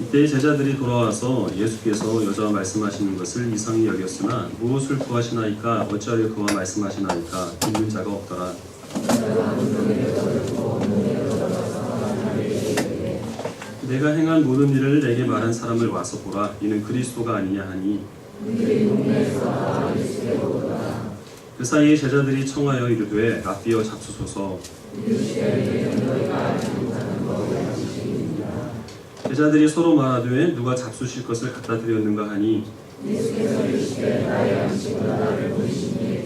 이때 제자들이 돌아와서 예수께서 여자와 말씀하시는 것을 이상히 여겼으나 무엇을 구하시나이까 어찌하여 그와 말씀하시나이까 듣는 자가 없더라. 내가 행한 모든 일을 내게 말한 사람을 와서 보라. 이는 그리스도가 아니냐 하니 그 사이에 제자들이 청하여 이르되 랍비여 잡수소서. 제자들이 서로 말하되 누가 잡수실 것을 갖다 드렸는가 하니 예수께서 이르시되 나의 양식을 나를 보이시니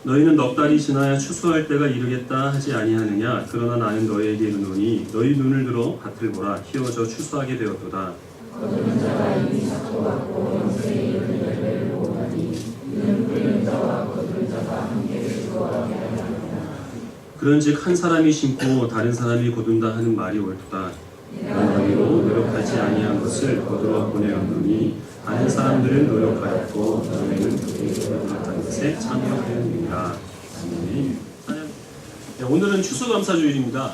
너희는 넉 달이 지나야 추수할 때가 이르겠다 하지 아니하느냐. 그러나 나는 너희에게 이르노니 너희 눈을 들어 밭을 보라. 희어져 추수하게 되었도다. 거두는 자가 이미 삭도받고 영생에 이르는 열매를 보나니 이는 뿌리는 자와 거두는 자가 함께 수고하게 하느니라. 그런즉 한 사람이 심고 다른 사람이 거둔다 하는 말이 옳도다. 내가 너희로 노력하지 아니한 것을 거두어 보내었노니 다른 사람들은 노력하였고 너희는 그들이 노력한 것에 참여하였느니라. 아멘. 오늘은 추수감사주일입니다.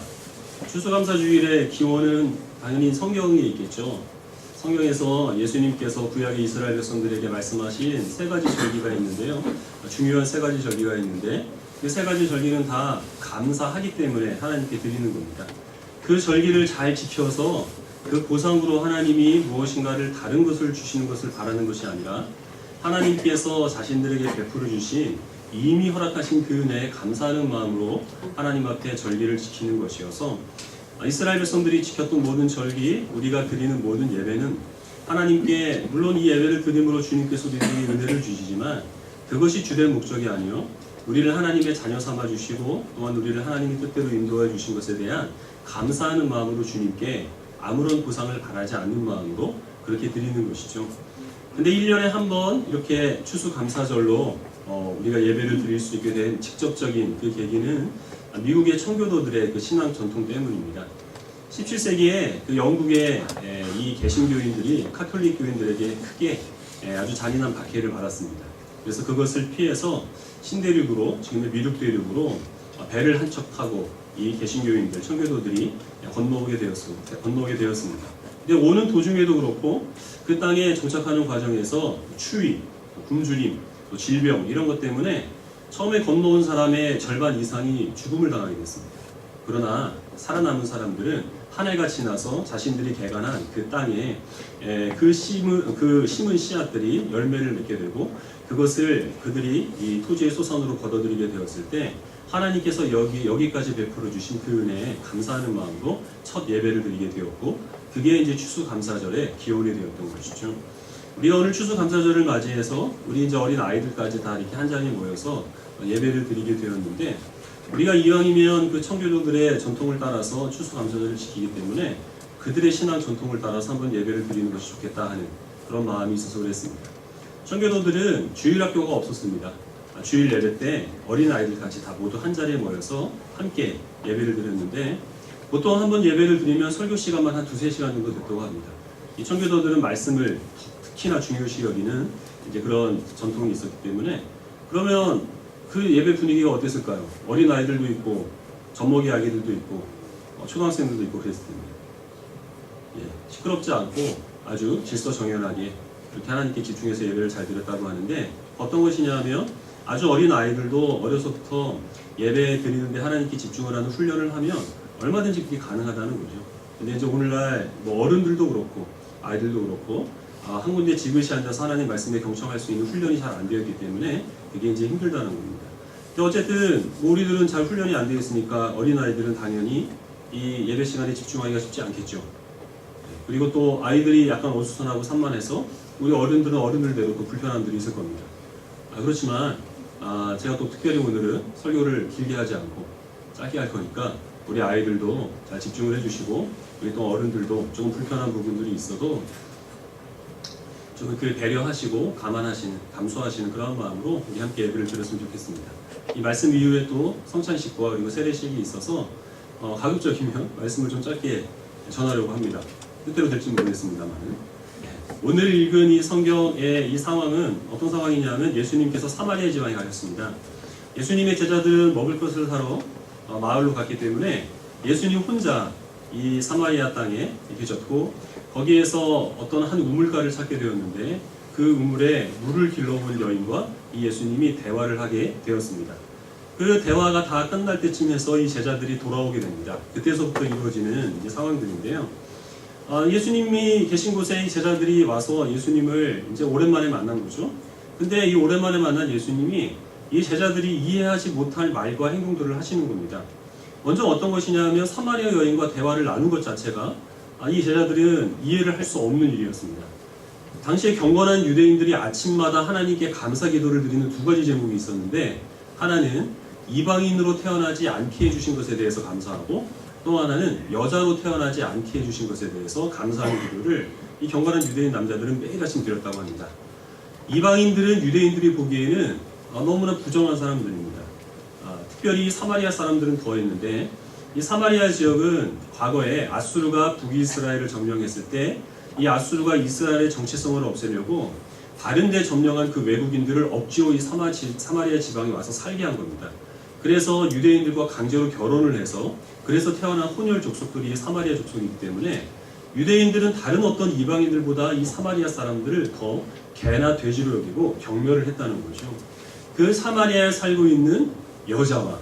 추수감사주일의 기원은 당연히 성경에 있겠죠. 성경에서 예수님께서 구약의 이스라엘 백성들에게 말씀하신 세 가지 절기가 있는데요. 중요한 세 가지 절기가 있는데 그 세 가지 절기는 다 감사하기 때문에 하나님께 드리는 겁니다. 그 절기를 잘 지켜서 그 보상으로 하나님이 무엇인가를 다른 것을 주시는 것을 바라는 것이 아니라 하나님께서 자신들에게 베풀어 주신 이미 허락하신 그 은혜에 감사하는 마음으로 하나님 앞에 절기를 지키는 것이어서 이스라엘 백성들이 지켰던 모든 절기, 우리가 드리는 모든 예배는 하나님께 물론 이 예배를 드림으로 주님께서 우리에게 은혜를 주시지만 그것이 주된 목적이 아니요 우리를 하나님의 자녀 삼아 주시고 또한 우리를 하나님의 뜻대로 인도해 주신 것에 대한 감사하는 마음으로 주님께 아무런 보상을 바라지 않는 마음으로 그렇게 드리는 것이죠. 근데 1년에 한 번 이렇게 추수감사절로 우리가 예배를 드릴 수 있게 된 직접적인 그 계기는 미국의 청교도들의 그 신앙 전통 때문입니다. 17세기에 그 영국의 이 개신교인들이 카톨릭 교인들에게 크게 아주 잔인한 박해를 받았습니다. 그래서 그것을 피해서 신대륙으로 지금의 미국 대륙으로 배를 한 척 타고 이 개신교인들, 청교도들이 건너오게 되었습니다. 근데 오는 도중에도 그렇고 그 땅에 정착하는 과정에서 추위, 굶주림, 또 질병 이런 것 때문에 처음에 건너온 사람의 절반 이상이 죽음을 당하게 됐습니다. 그러나 살아남은 사람들은 한 해가 지나서 자신들이 개간한 그 땅에 그 심은 씨앗들이 열매를 맺게 되고 그것을 그들이 이 토지의 소산으로 거둬들이게 되었을 때 하나님께서 여기까지 베풀어 주신 그 은혜에 감사하는 마음으로 첫 예배를 드리게 되었고 그게 이제 추수감사절의 기원이 되었던 것이죠. 우리가 오늘 추수감사절을 맞이해서 우리 이제 어린 아이들까지 다 이렇게 한 자리에 모여서 예배를 드리게 되었는데 우리가 이왕이면 그 청교도들의 전통을 따라서 추수감사절을 지키기 때문에 그들의 신앙 전통을 따라서 한번 예배를 드리는 것이 좋겠다 하는 그런 마음이 있어서 그랬습니다. 청교도들은 주일학교가 없었습니다. 주일 예배 때 어린아이들 같이 다 모두 한 자리에 모여서 함께 예배를 드렸는데 보통 한번 예배를 드리면 설교 시간만 한 2-3시간 정도 됐다고 합니다. 이 청교도들은 말씀을 특히나 중요시 여기는 이제 그런 전통이 있었기 때문에 그러면 그 예배 분위기가 어땠을까요? 어린아이들도 있고 젖먹이 아기들도 있고 초등학생들도 있고 그랬을 텐데 시끄럽지 않고 아주 질서정연하게 이렇게 하나님께 집중해서 예배를 잘 드렸다고 하는데 어떤 것이냐면 아주 어린 아이들도 어려서부터 예배 드리는데 하나님께 집중을 하는 훈련을 하면 얼마든지 그게 가능하다는 거죠. 근데 이제 오늘날 뭐 어른들도 그렇고 아이들도 그렇고 한 군데 지그시 앉아서 하나님 말씀에 경청할 수 있는 훈련이 잘 안 되었기 때문에 그게 이제 힘들다는 겁니다. 근데 어쨌든 뭐 우리들은 잘 훈련이 안 되어 있으니까 어린 아이들은 당연히 이 예배 시간에 집중하기가 쉽지 않겠죠. 그리고 또 아이들이 약간 어수선하고 산만해서 우리 어른들은 어른들대로 또 불편함들이 있을 겁니다. 그렇지만 제가 또 특별히 오늘은 설교를 길게 하지 않고 짧게 할 거니까 우리 아이들도 잘 집중을 해주시고 우리 또 어른들도 조금 불편한 부분들이 있어도 좀 그 배려하시고 감수하시는 그런 마음으로 우리 함께 예배를 드렸으면 좋겠습니다. 이 말씀 이후에 또 성찬식과 그리고 세례식이 있어서 가급적이면 말씀을 좀 짧게 전하려고 합니다. 뜻대로 될지 모르겠습니다만 오늘 읽은 이 성경의 이 상황은 어떤 상황이냐면 예수님께서 사마리아 지방에 가셨습니다. 예수님의 제자들은 먹을 것을 사러 마을로 갔기 때문에 예수님 혼자 이 사마리아 땅에 계셨고 거기에서 어떤 한 우물가를 찾게 되었는데 그 우물에 물을 길러온 여인과 이 예수님이 대화를 하게 되었습니다. 그 대화가 다 끝날 때쯤에서 이 제자들이 돌아오게 됩니다. 그때서부터 이루어지는 이제 상황들인데요. 예수님이 계신 곳에 이 제자들이 와서 예수님을 이제 오랜만에 만난 거죠. 근데 이 오랜만에 만난 예수님이 이 제자들이 이해하지 못할 말과 행동들을 하시는 겁니다. 먼저 어떤 것이냐면 사마리아 여인과 대화를 나눈 것 자체가 이 제자들은 이해를 할 수 없는 일이었습니다. 당시에 경건한 유대인들이 아침마다 하나님께 감사 기도를 드리는 두 가지 제목이 있었는데 하나는 이방인으로 태어나지 않게 해주신 것에 대해서 감사하고 또 하나는 여자로 태어나지 않게 해주신 것에 대해서 감사하는 기도를 이 경건한 유대인 남자들은 매일 아침 드렸다고 합니다. 이방인들은 유대인들이 보기에는 너무나 부정한 사람들입니다. 특별히 사마리아 사람들은 더했는데 이 사마리아 지역은 과거에 아수르가 북이스라엘을 점령했을 때 이 아수르가 이스라엘의 정체성을 없애려고 다른 데 점령한 그 외국인들을 억지로 이 사마리아 지방에 와서 살게 한 겁니다. 그래서 유대인들과 강제로 결혼을 해서 그래서 태어난 혼혈 족속들이 사마리아 족속이기 때문에 유대인들은 다른 어떤 이방인들보다 이 사마리아 사람들을 더 개나 돼지로 여기고 경멸을 했다는 거죠. 그 사마리아에 살고 있는 여자와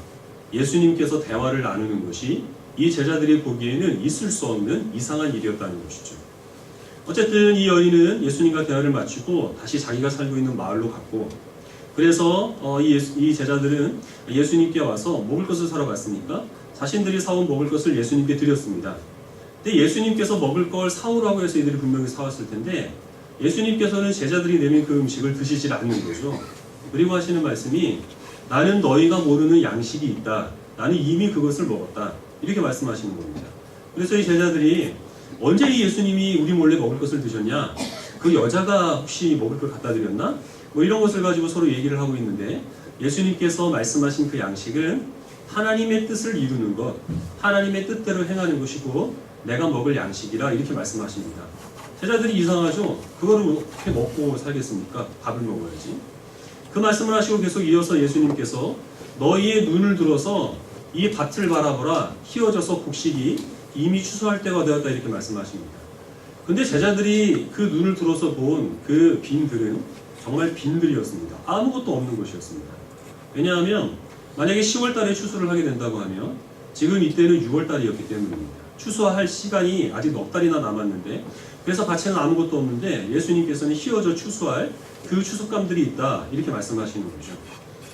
예수님께서 대화를 나누는 것이 이 제자들이 보기에는 있을 수 없는 이상한 일이었다는 것이죠. 어쨌든 이 여인은 예수님과 대화를 마치고 다시 자기가 살고 있는 마을로 갔고 그래서 이 제자들은 예수님께 와서 먹을 것을 사러 갔으니까 자신들이 사온 먹을 것을 예수님께 드렸습니다. 근데 예수님께서 먹을 걸 사오라고 해서 이들이 분명히 사왔을 텐데 예수님께서는 제자들이 내민 그 음식을 드시질 않는 거죠. 그리고 하시는 말씀이 나는 너희가 모르는 양식이 있다. 나는 이미 그것을 먹었다. 이렇게 말씀하시는 겁니다. 그래서 이 제자들이 언제 이 예수님이 우리 몰래 먹을 것을 드셨냐? 그 여자가 혹시 먹을 걸 갖다 드렸나? 뭐 이런 것을 가지고 서로 얘기를 하고 있는데 예수님께서 말씀하신 그 양식은 하나님의 뜻을 이루는 것, 하나님의 뜻대로 행하는 것이고 내가 먹을 양식이라 이렇게 말씀하십니다. 제자들이 이상하죠? 그거를 어떻게 먹고 살겠습니까? 밥을 먹어야지. 그 말씀을 하시고 계속 이어서 예수님께서 너희의 눈을 들어서 이 밭을 바라보라 희어져서 곡식이 이미 추수할 때가 되었다 이렇게 말씀하십니다. 근데 제자들이 그 눈을 들어서 본 그 빈들은 정말 빈들이었습니다. 아무것도 없는 것이었습니다. 왜냐하면 만약에 10월 달에 추수를 하게 된다고 하면 지금 이때는 6월 달이었기 때문입니다. 추수할 시간이 아직 넉 달이나 남았는데 그래서 밭에는 아무것도 없는데 예수님께서는 희어져 추수할 그 추수감들이 있다 이렇게 말씀하시는 거죠.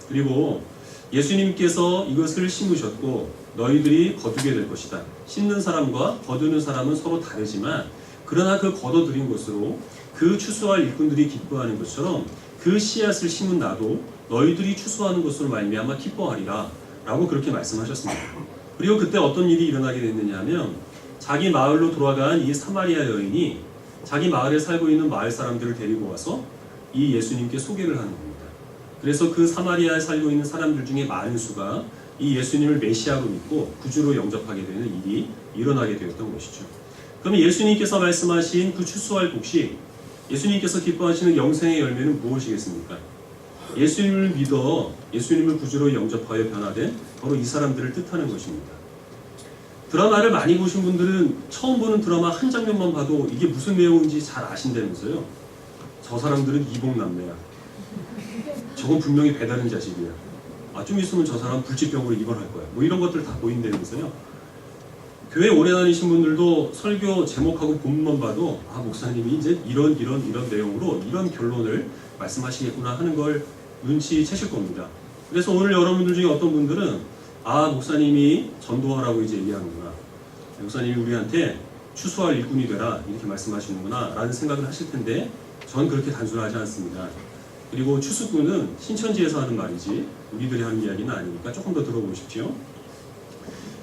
그리고 예수님께서 이것을 심으셨고 너희들이 거두게 될 것이다. 심는 사람과 거두는 사람은 서로 다르지만 그러나 그 거둬들인 것으로 그 추수할 일꾼들이 기뻐하는 것처럼 그 씨앗을 심은 나도 너희들이 추수하는 것으로 말미암아 기뻐하리라 라고 그렇게 말씀하셨습니다. 그리고 그때 어떤 일이 일어나게 됐느냐 하면 자기 마을로 돌아간 이 사마리아 여인이 자기 마을에 살고 있는 마을 사람들을 데리고 와서 이 예수님께 소개를 하는 겁니다. 그래서 그 사마리아에 살고 있는 사람들 중에 많은 수가 이 예수님을 메시아로 믿고 구주로 영접하게 되는 일이 일어나게 되었던 것이죠. 그럼 예수님께서 말씀하신 그 추수할 곡식, 예수님께서 기뻐하시는 영생의 열매는 무엇이겠습니까? 예수님을 믿어 예수님을 구주로 영접하여 변화된 바로 이 사람들을 뜻하는 것입니다. 드라마를 많이 보신 분들은 처음 보는 드라마 한 장면만 봐도 이게 무슨 내용인지 잘 아신다면서요. 저 사람들은 이복남매야. 저건 분명히 배다른 자식이야. 좀 있으면 저 사람 불치병으로 입원할 거야. 뭐 이런 것들 다 보인다면서요. 교회 오래 다니신 분들도 설교 제목하고 본문만 봐도 목사님이 이제 이런 내용으로 이런 결론을 말씀하시겠구나 하는 걸 눈치채실 겁니다. 그래서 오늘 여러분들 중에 어떤 분들은 목사님이 전도하라고 이제 얘기하는구나. 목사님이 우리한테 추수할 일꾼이 되라 이렇게 말씀하시는구나 라는 생각을 하실 텐데 전 그렇게 단순하지 않습니다. 그리고 추수꾼은 신천지에서 하는 말이지 우리들이 하는 이야기는 아니니까 조금 더 들어보십시오.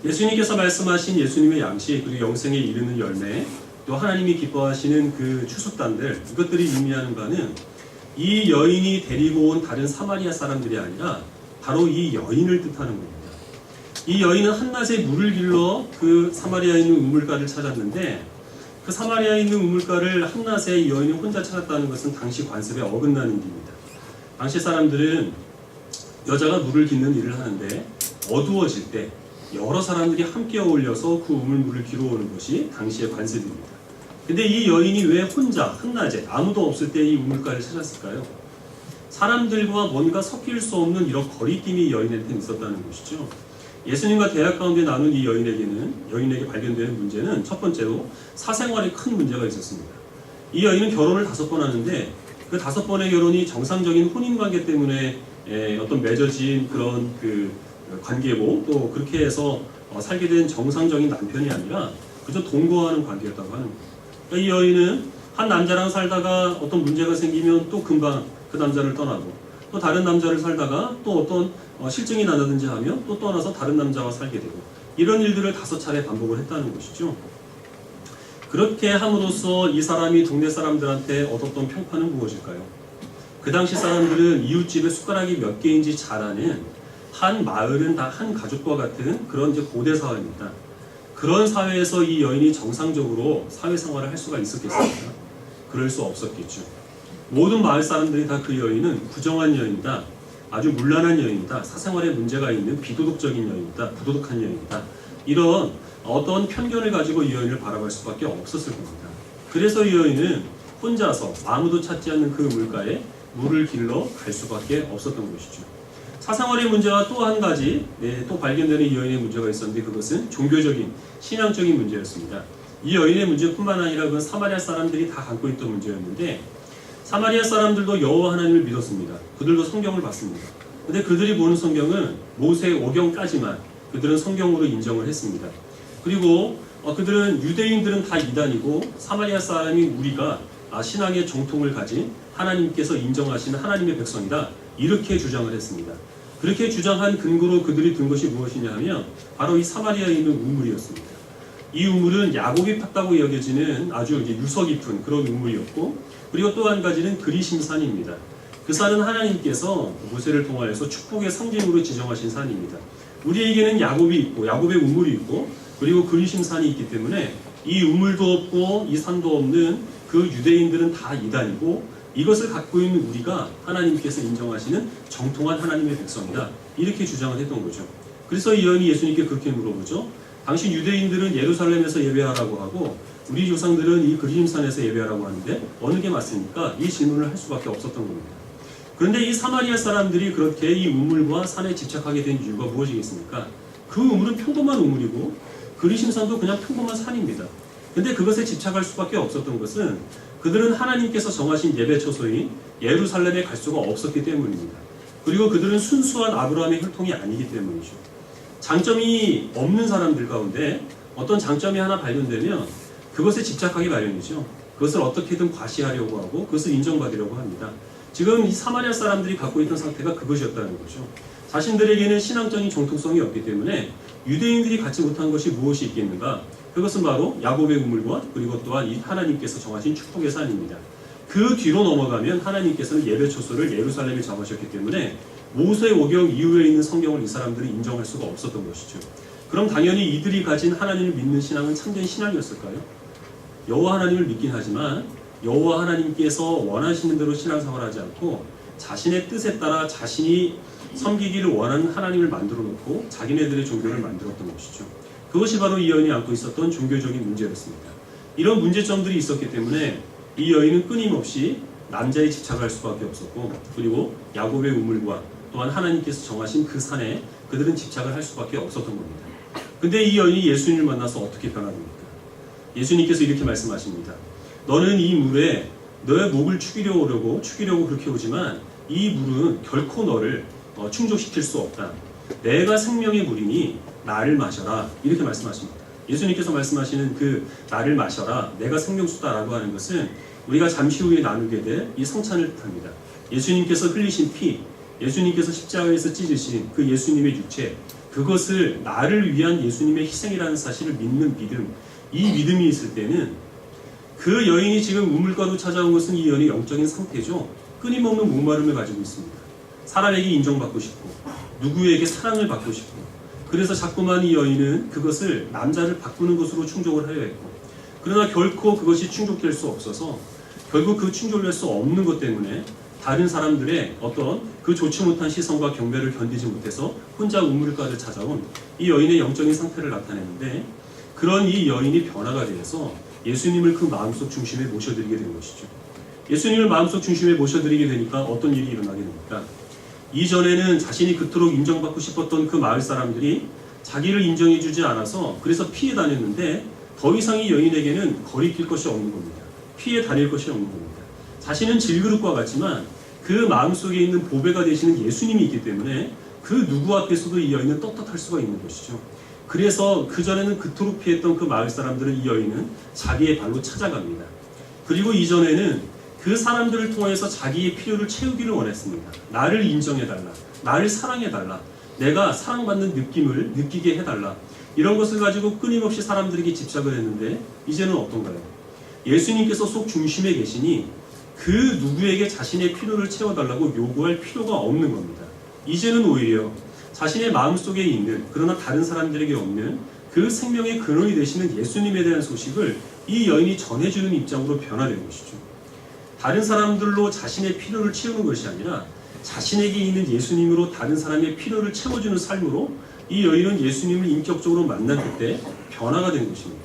예수님께서 말씀하신 예수님의 양식 그리고 영생에 이르는 열매 또 하나님이 기뻐하시는 그 추수단들 이것들이 의미하는 바는 이 여인이 데리고 온 다른 사마리아 사람들이 아니라 바로 이 여인을 뜻하는 겁니다. 이 여인은 한낮에 물을 길러 그 사마리아에 있는 우물가를 찾았는데 그 사마리아에 있는 우물가를 한낮에 이 여인이 혼자 찾았다는 것은 당시 관습에 어긋나는 일입니다. 당시 사람들은 여자가 물을 깃는 일을 하는데 어두워질 때 여러 사람들이 함께 어울려서 그 우물물을 길어오는 것이 당시의 관습입니다. 근데 이 여인이 왜 혼자 한낮에 아무도 없을 때 이 우물가를 찾았을까요? 사람들과 뭔가 섞일 수 없는 이런 거리낌이 이 여인한테 있었다는 것이죠. 예수님과 대화 가운데 나눈 이 여인에게 발견되는 문제는 첫 번째로 사생활에 큰 문제가 있었습니다. 이 여인은 결혼을 5번 하는데 그 5번의 결혼이 정상적인 혼인관계 때문에 어떤 맺어진 그런 그 관계고, 또 그렇게 해서 살게 된 정상적인 남편이 아니라 그저 동거하는 관계였다고 하는 거예요. 그러니까 이 여인은 한 남자랑 살다가 어떤 문제가 생기면 또 금방 그 남자를 떠나고, 또 다른 남자를 살다가 또 어떤 실증이 나다든지 하면 또 떠나서 다른 남자와 살게 되고, 이런 일들을 5차례 반복을 했다는 것이죠. 그렇게 함으로써 이 사람이 동네 사람들한테 얻었던 평판은 무엇일까요? 그 당시 사람들은 이웃집에 숟가락이 몇 개인지 잘 아는, 한 마을은 다 한 가족과 같은 그런 이제 고대 사회입니다. 그런 사회에서 이 여인이 정상적으로 사회생활을 할 수가 있었겠습니까? 그럴 수 없었겠죠. 모든 마을 사람들이 다 그 여인은 부정한 여인이다, 아주 문란한 여인이다, 사생활에 문제가 있는 비도덕적인 여인이다, 부도덕한 여인이다, 이런 어떤 편견을 가지고 이 여인을 바라볼 수밖에 없었을 겁니다. 그래서 이 여인은 혼자서 아무도 찾지 않는 그 물가에 물을 길러 갈 수밖에 없었던 것이죠. 사생활의 문제와 또 한 가지 또 발견되는 이 여인의 문제가 있었는데, 그것은 종교적인, 신앙적인 문제였습니다. 이 여인의 문제뿐만 아니라 그건 사마리아 사람들이 다 갖고 있던 문제였는데, 사마리아 사람들도 여호와 하나님을 믿었습니다. 그들도 성경을 봤습니다. 근데 그들이 보는 성경은 모세 오경까지만 그들은 성경으로 인정을 했습니다. 그리고 그들은, 유대인들은 다 이단이고 사마리아 사람인 우리가 신앙의 정통을 가진 하나님께서 인정하시는 하나님의 백성이다, 이렇게 주장을 했습니다. 그렇게 주장한 근거로 그들이 든 것이 무엇이냐 하면 바로 이 사마리아에 있는 우물이었습니다. 이 우물은 야곱이 팠다고 여겨지는 아주 유서 깊은 그런 우물이었고, 그리고 또 한 가지는 그리심산입니다. 그 산은 하나님께서 모세를 통하여서 축복의 상징으로 지정하신 산입니다. 우리에게는 야곱이 있고 야곱의 우물이 있고 그리고 그리심산이 있기 때문에 이 우물도 없고 이 산도 없는 그 유대인들은 다 이단이고, 이것을 갖고 있는 우리가 하나님께서 인정하시는 정통한 하나님의 백성이다, 이렇게 주장을 했던 거죠. 그래서 이 여인이 예수님께 그렇게 물어보죠. 당신 유대인들은 예루살렘에서 예배하라고 하고 우리 조상들은 이 그리심산에서 예배하라고 하는데 어느 게 맞습니까? 이 질문을 할 수밖에 없었던 겁니다. 그런데 이 사마리아 사람들이 그렇게 이 우물과 산에 집착하게 된 이유가 무엇이겠습니까? 그 우물은 평범한 우물이고 그리심산도 그냥 평범한 산입니다. 근데 그것에 집착할 수밖에 없었던 것은 그들은 하나님께서 정하신 예배 처소인 예루살렘에 갈 수가 없었기 때문입니다. 그리고 그들은 순수한 아브라함의 혈통이 아니기 때문이죠. 장점이 없는 사람들 가운데 어떤 장점이 하나 발견되면 그것에 집착하기 마련이죠. 그것을 어떻게든 과시하려고 하고 그것을 인정받으려고 합니다. 지금 이 사마리아 사람들이 갖고 있던 상태가 그것이었다는 거죠. 자신들에게는 신앙적인 정통성이 없기 때문에 유대인들이 갖지 못한 것이 무엇이 있겠는가? 그것은 바로 야곱의 우물과 그리고 또한 이 하나님께서 정하신 축복의 산입니다. 그 뒤로 넘어가면 하나님께서는 예배 처소를 예루살렘에 정하셨기 때문에 모세 오경 이후에 있는 성경을 이 사람들이 인정할 수가 없었던 것이죠. 그럼 당연히 이들이 가진 하나님을 믿는 신앙은 참된 신앙이었을까요? 여호와 하나님을 믿긴 하지만 여호와 하나님께서 원하시는 대로 신앙생활을 하지 않고 자신의 뜻에 따라 자신이 섬기기를 원하는 하나님을 만들어 놓고 자기네들의 종교를 만들었던 것이죠. 그것이 바로 이 여인이 안고 있었던 종교적인 문제였습니다. 이런 문제점들이 있었기 때문에 이 여인은 끊임없이 남자에 집착할 수밖에 없었고, 그리고 야곱의 우물과 또한 하나님께서 정하신 그 산에 그들은 집착을 할 수밖에 없었던 겁니다. 근데 이 여인이 예수님을 만나서 어떻게 변화됩니까? 예수님께서 이렇게 말씀하십니다. 너는 이 물에 너의 목을 축이려고 그렇게 오지만 이 물은 결코 너를 충족시킬 수 없다. 내가 생명의 물이니 나를 마셔라, 이렇게 말씀하십니다. 예수님께서 말씀하시는 그 나를 마셔라, 내가 생명수다라고 하는 것은 우리가 잠시 후에 나누게 될 이 성찬을 뜻합니다. 예수님께서 흘리신 피, 예수님께서 십자가에서 찢으신 그 예수님의 육체, 그것을 나를 위한 예수님의 희생이라는 사실을 믿는 믿음, 이 믿음이 있을 때는 그 여인이 지금 우물가로 찾아온 것은 이 여인의 영적인 상태죠. 끊임없는 목마름을 가지고 있습니다. 사람에게 인정받고 싶고 누구에게 사랑을 받고 싶고, 그래서 자꾸만 이 여인은 그것을 남자를 바꾸는 것으로 충족을 하려 했고, 그러나 결코 그것이 충족될 수 없어서 결국 그 충족될 수 없는 것 때문에 다른 사람들의 어떤 그 좋지 못한 시선과 경배를 견디지 못해서 혼자 우물가를 찾아온 이 여인의 영적인 상태를 나타내는데, 그런 이 여인이 변화가 되어서 예수님을 그 마음속 중심에 모셔드리게 되는 것이죠. 예수님을 마음속 중심에 모셔드리게 되니까 어떤 일이 일어나게 됩니까? 이전에는 자신이 그토록 인정받고 싶었던 그 마을 사람들이 자기를 인정해주지 않아서 그래서 피해 다녔는데, 더 이상 이 여인에게는 거리낄 것이 없는 겁니다. 피해 다닐 것이 없는 겁니다. 자신은 질그릇과 같지만 그 마음속에 있는 보배가 되시는 예수님이 있기 때문에 그 누구 앞에서도 이 여인은 떳떳할 수가 있는 것이죠. 그래서 그전에는 그토록 피했던 그 마을 사람들을 이 여인은 자기의 발로 찾아갑니다. 그리고 이전에는 그 사람들을 통해서 자기의 필요를 채우기를 원했습니다. 나를 인정해달라, 나를 사랑해달라, 내가 사랑받는 느낌을 느끼게 해달라, 이런 것을 가지고 끊임없이 사람들에게 집착을 했는데, 이제는 어떤가요? 예수님께서 속 중심에 계시니 그 누구에게 자신의 필요를 채워달라고 요구할 필요가 없는 겁니다. 이제는 오히려 자신의 마음속에 있는, 그러나 다른 사람들에게 없는 그 생명의 근원이 되시는 예수님에 대한 소식을 이 여인이 전해주는 입장으로 변화된 것이죠. 다른 사람들로 자신의 필요를 채우는 것이 아니라 자신에게 있는 예수님으로 다른 사람의 필요를 채워주는 삶으로 이 여인은 예수님을 인격적으로 만난 그때 변화가 된 것입니다.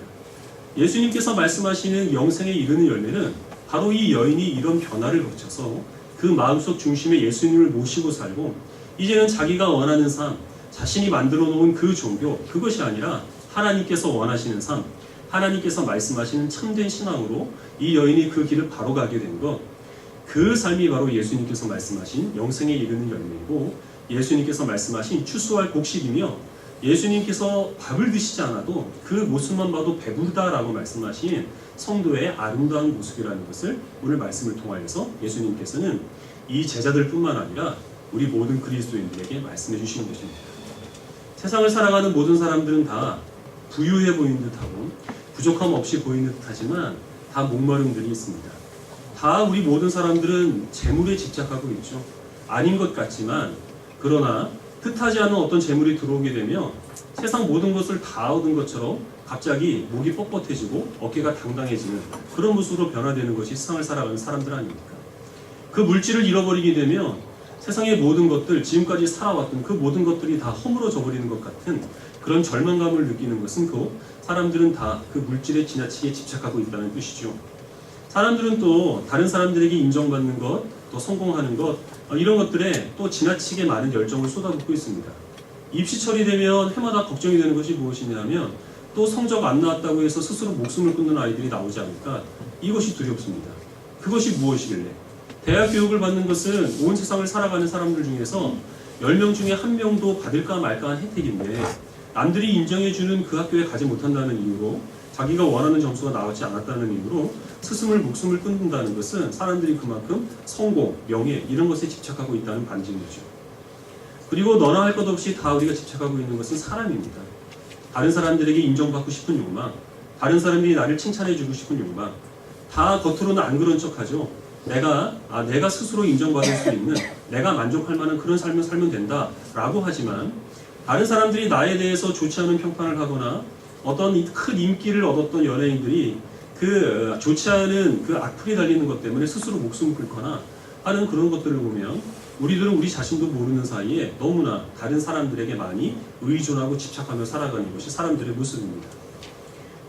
예수님께서 말씀하시는 영생에 이르는 열매는 바로 이 여인이 이런 변화를 거쳐서 그 마음속 중심에 예수님을 모시고 살고, 이제는 자기가 원하는 삶, 자신이 만들어 놓은 그 종교, 그것이 아니라 하나님께서 원하시는 삶, 하나님께서 말씀하시는 참된 신앙으로 이 여인이 그 길을 바로 가게 된 것, 그 삶이 바로 예수님께서 말씀하신 영생에 이르는 열매이고, 예수님께서 말씀하신 추수할 곡식이며, 예수님께서 밥을 드시지 않아도 그 모습만 봐도 배부르다라고 말씀하신 성도의 아름다운 모습이라는 것을 오늘 말씀을 통하여서 예수님께서는 이 제자들뿐만 아니라 우리 모든 그리스도인들에게 말씀해 주시는 것입니다. 세상을 살아가는 모든 사람들은 다 부유해 보이는 듯하고 부족함 없이 보이는 듯하지만 다 목마름들이 있습니다. 다 우리 모든 사람들은 재물에 집착하고 있죠. 아닌 것 같지만, 그러나 뜻하지 않은 어떤 재물이 들어오게 되면 세상 모든 것을 다 얻은 것처럼 갑자기 목이 뻣뻣해지고 어깨가 당당해지는 그런 모습으로 변화되는 것이 세상을 살아가는 사람들 아닙니까? 그 물질을 잃어버리게 되면 세상의 모든 것들, 지금까지 살아왔던 그 모든 것들이 다 허물어져 버리는 것 같은 그런 절망감을 느끼는 것은, 그 사람들은 다 그 물질에 지나치게 집착하고 있다는 뜻이죠. 사람들은 또 다른 사람들에게 인정받는 것, 또 성공하는 것, 이런 것들에 또 지나치게 많은 열정을 쏟아붓고 있습니다. 입시철이 되면 해마다 걱정이 되는 것이 무엇이냐면, 또 성적 안 나왔다고 해서 스스로 목숨을 끊는 아이들이 나오지 않을까, 이것이 두렵습니다. 그것이 무엇이길래? 대학 교육을 받는 것은 온 세상을 살아가는 사람들 중에서 10명 중에 1명도 받을까 말까 한 혜택인데, 남들이 인정해주는 그 학교에 가지 못한다는 이유로, 자기가 원하는 점수가 나오지 않았다는 이유로 스승을 목숨을 끊는다는 것은 사람들이 그만큼 성공, 명예 이런 것에 집착하고 있다는 반증이죠. 그리고 너나 할 것 없이 다 우리가 집착하고 있는 것은 사람입니다. 다른 사람들에게 인정받고 싶은 욕망, 다른 사람들이 나를 칭찬해주고 싶은 욕망, 다 겉으로는 안 그런 척하죠. 내가 스스로 인정받을 수 있는, 내가 만족할 만한 그런 삶을 살면 된다 라고 하지만, 다른 사람들이 나에 대해서 좋지 않은 평판을 하거나 어떤 큰 인기를 얻었던 연예인들이 그 좋지 않은 그 악플이 달리는 것 때문에 스스로 목숨을 끊거나 하는 그런 것들을 보면, 우리들은 우리 자신도 모르는 사이에 너무나 다른 사람들에게 많이 의존하고 집착하며 살아가는 것이 사람들의 모습입니다.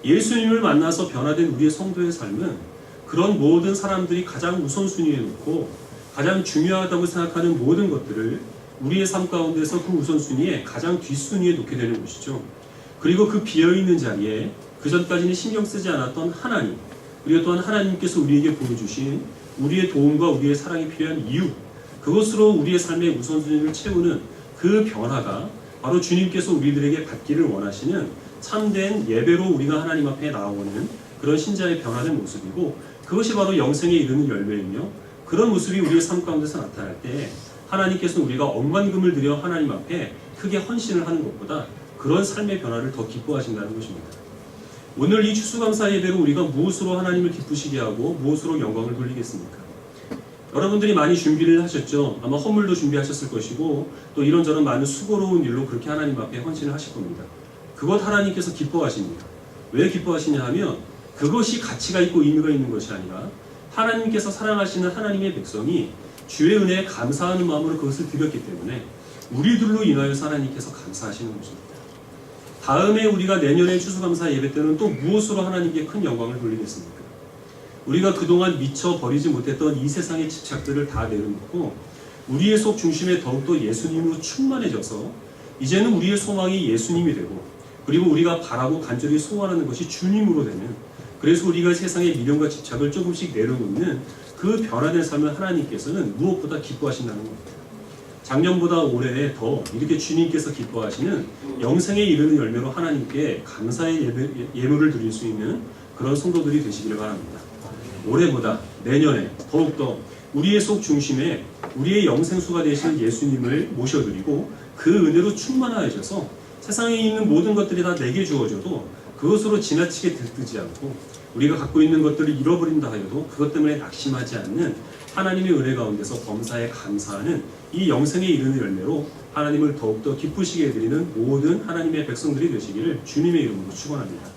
예수님을 만나서 변화된 우리의 성도의 삶은 그런 모든 사람들이 가장 우선순위에 놓고 가장 중요하다고 생각하는 모든 것들을 우리의 삶 가운데서 그 우선순위에 가장 뒷순위에 놓게 되는 것이죠. 그리고 그 비어있는 자리에 그전까지는 신경 쓰지 않았던 하나님, 그리고 또한 하나님께서 우리에게 보여주신 우리의 도움과 우리의 사랑이 필요한 이유, 그것으로 우리의 삶의 우선순위를 채우는 그 변화가 바로 주님께서 우리들에게 받기를 원하시는 참된 예배로 우리가 하나님 앞에 나아오는 그런 신자의 변화된 모습이고, 그것이 바로 영생에 이르는 열매이며, 그런 모습이 우리의 삶 가운데서 나타날 때 하나님께서 우리가 억만금을 들여 하나님 앞에 크게 헌신을 하는 것보다 그런 삶의 변화를 더 기뻐하신다는 것입니다. 오늘 이 추수감사 예배로 우리가 무엇으로 하나님을 기쁘시게 하고 무엇으로 영광을 돌리겠습니까? 여러분들이 많이 준비를 하셨죠. 아마 헌물도 준비하셨을 것이고, 또 이런저런 많은 수고로운 일로 그렇게 하나님 앞에 헌신을 하실 겁니다. 그것 하나님께서 기뻐하십니다. 왜 기뻐하시냐 하면, 그것이 가치가 있고 의미가 있는 것이 아니라 하나님께서 사랑하시는 하나님의 백성이 주의 은혜에 감사하는 마음으로 그것을 드렸기 때문에 우리들로 인하여 하나님께서 감사하시는 것입니다. 다음에 우리가 내년에 추수감사 예배 때는 또 무엇으로 하나님께 큰 영광을 돌리겠습니까? 우리가 그동안 미처 버리지 못했던 이 세상의 집착들을 다 내려놓고 우리의 속 중심에 더욱더 예수님으로 충만해져서 이제는 우리의 소망이 예수님이 되고, 그리고 우리가 바라고 간절히 소원하는 것이 주님으로 되는, 그래서 우리가 세상의 미련과 집착을 조금씩 내려놓는 그 변화된 삶을 하나님께서는 무엇보다 기뻐하신다는 겁니다. 작년보다 올해 더 이렇게 주님께서 기뻐하시는 영생에 이르는 열매로 하나님께 감사의 예물을 드릴 수 있는 그런 성도들이 되시기를 바랍니다. 올해보다 내년에 더욱더 우리의 속 중심에 우리의 영생수가 되시는 예수님을 모셔드리고 그 은혜로 충만하셔서 세상에 있는 모든 것들이 다 내게 주어져도 그것으로 지나치게 들뜨지 않고, 우리가 갖고 있는 것들을 잃어버린다 하여도 그것 때문에 낙심하지 않는 하나님의 은혜 가운데서 범사에 감사하는 이 영생에 이르는 열매로 하나님을 더욱더 기쁘시게 해드리는 모든 하나님의 백성들이 되시기를 주님의 이름으로 축원합니다.